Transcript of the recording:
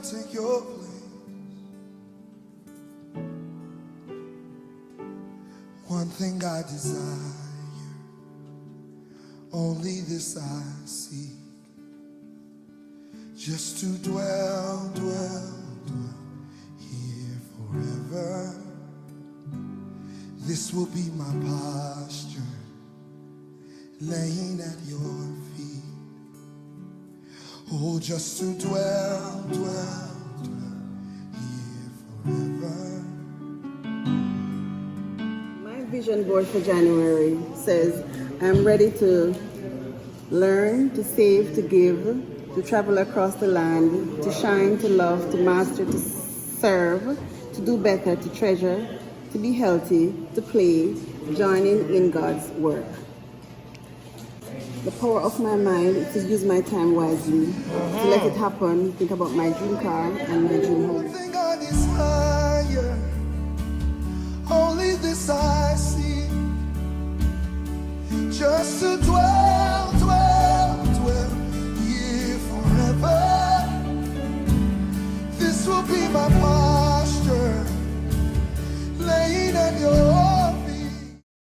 take your place. One thing I desire, only this I seek, just to dwell here forever. This will be my posture, laying at your feet. Oh, just to dwell here forever. My vision board for January says, I'm ready to learn, to save, to give, to travel across the land, to shine, to love, to master, to serve, to do better, to treasure, to be healthy, to play, joining in God's work. The power of my mind is to use my time wisely, to let it happen, think about my dream car and my dream home. One thing I desire, only this I see, just to dwell